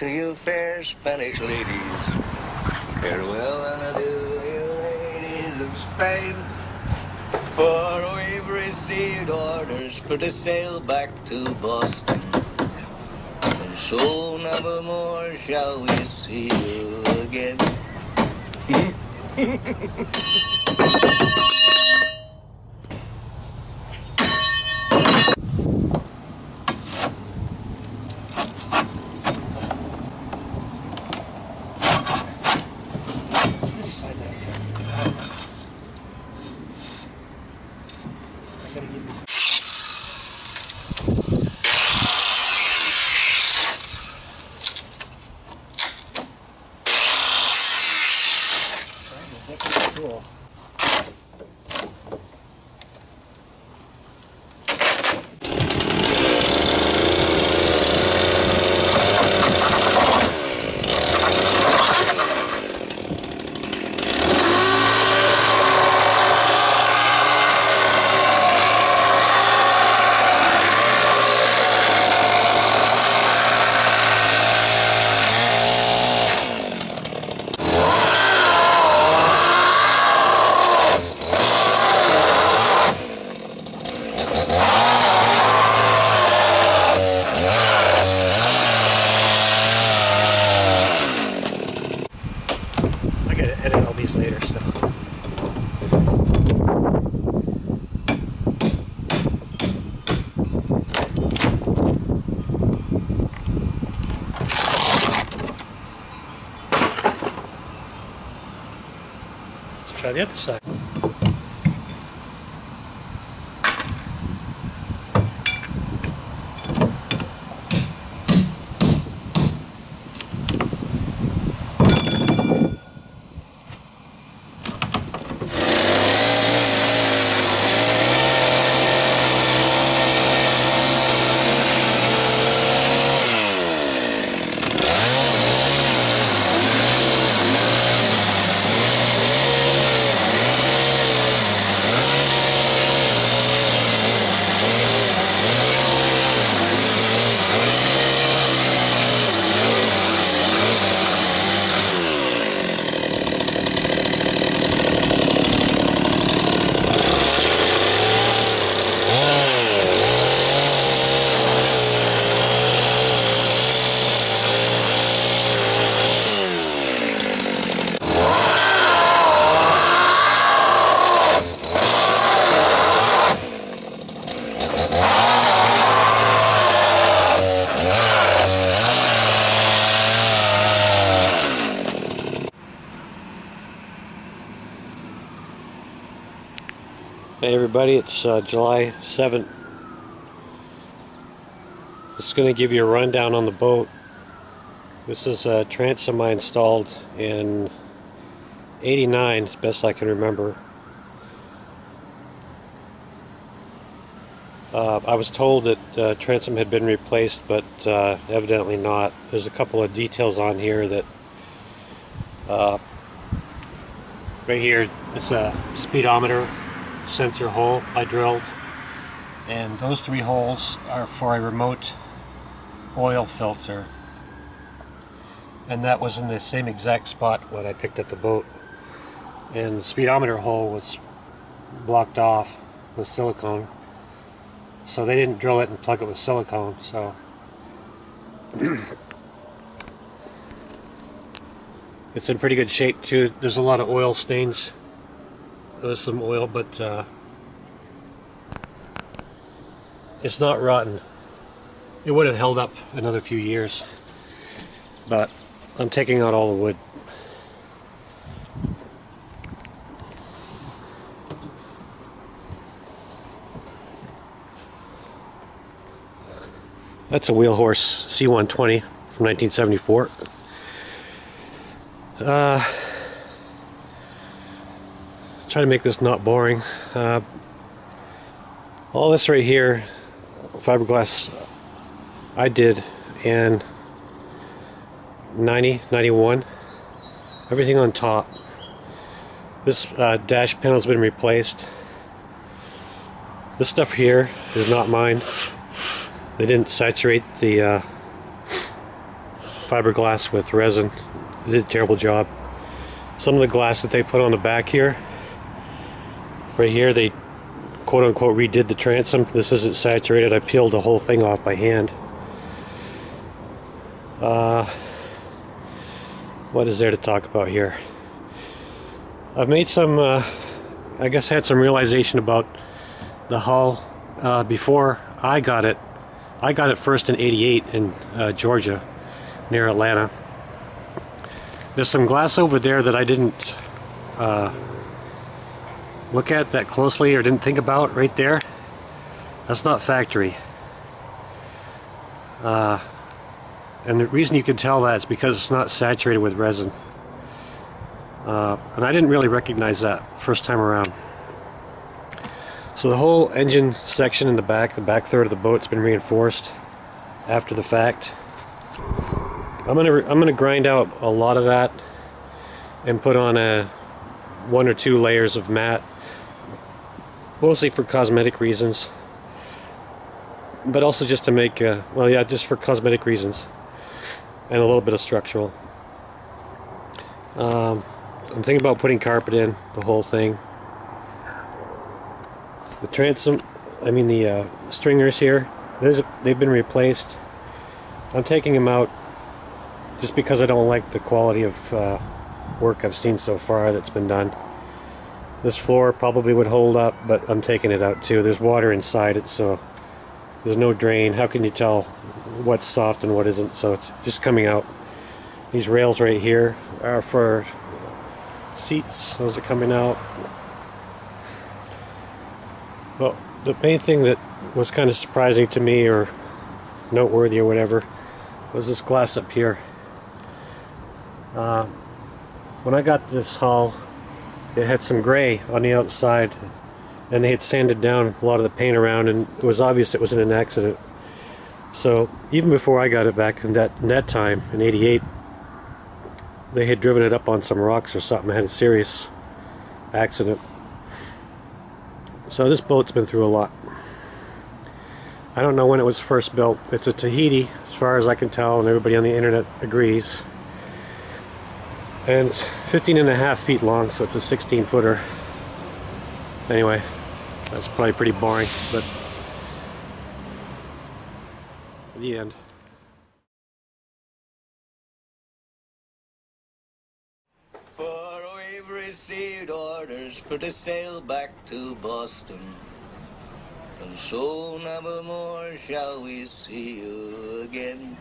to you fair Spanish ladies. Farewell and adieu, you ladies of Spain. For we've received orders for to sail back to Boston. And so never more shall we see you again. Cool. I gotta edit all these later, so. Let's try the other side. Hey everybody, it's July 7th. Just going to give you a rundown on the boat. This is a transom I installed in '89, as best I can remember. I was told that transom had been replaced, but evidently not. There's a couple of details on here that right here, it's a speedometer sensor hole I drilled, and those three holes are for a remote oil filter, and that was in the same exact spot when I picked up the boat. And the speedometer hole was blocked off with silicone, so they didn't drill it and plug it with silicone. So it's in pretty good shape too. There's a lot of oil stains. There's some oil, but it's not rotten. It would have held up another few years, but I'm taking out all the wood. That's a Wheelhorse C120 from 1974. Try to make this not boring. All this right here, fiberglass, I did in 91. Everything on top. This dash panel's been replaced. This stuff here is not mine. They didn't saturate the fiberglass with resin. They did a terrible job. Some of the glass that they put on the back here, right here, they quote-unquote redid the transom. This isn't saturated. I peeled the whole thing off by hand. What is there to talk about here? I've made some, I guess had some realization about the hull before I got it. I got it first in '88 in Georgia, near Atlanta. There's some glass over there that I didn't look at that closely or didn't think about right there. That's not factory. And the reason you can tell that is because it's not saturated with resin. And I didn't really recognize that first time around. So the whole engine section in the back third of the boat's been reinforced after the fact. I'm gonna grind out a lot of that and put on one or two layers of matte, mostly for cosmetic reasons, but also just to make well, yeah, just for cosmetic reasons, and a little bit of structural. I'm thinking about putting carpet in the whole thing. The transom, I mean the stringers here, they've been replaced. I'm taking them out just because I don't like the quality of work I've seen so far that's been done. This floor probably would hold up, but I'm taking it out too. There's water inside it, so there's no drain. How can you tell what's soft and what isn't? So it's just coming out. These rails right here are for seats. Those are coming out. Well, the main thing that was kind of surprising to me, or noteworthy or whatever, was this glass up here. When I got this hull, it had some gray on the outside, and they had sanded down a lot of the paint around, and it was obvious it was in an accident. So even before I got it back in that time, in '88, they had driven it up on some rocks or something, had a serious accident. So this boat's been through a lot. I don't know when it was first built. It's a Tahiti, as far as I can tell, and everybody on the internet agrees. And it's 15.5 feet long, so it's a 16-footer. Anyway, that's probably pretty boring, but the end. For we've received orders for to sail back to Boston, and so never more shall we see you again.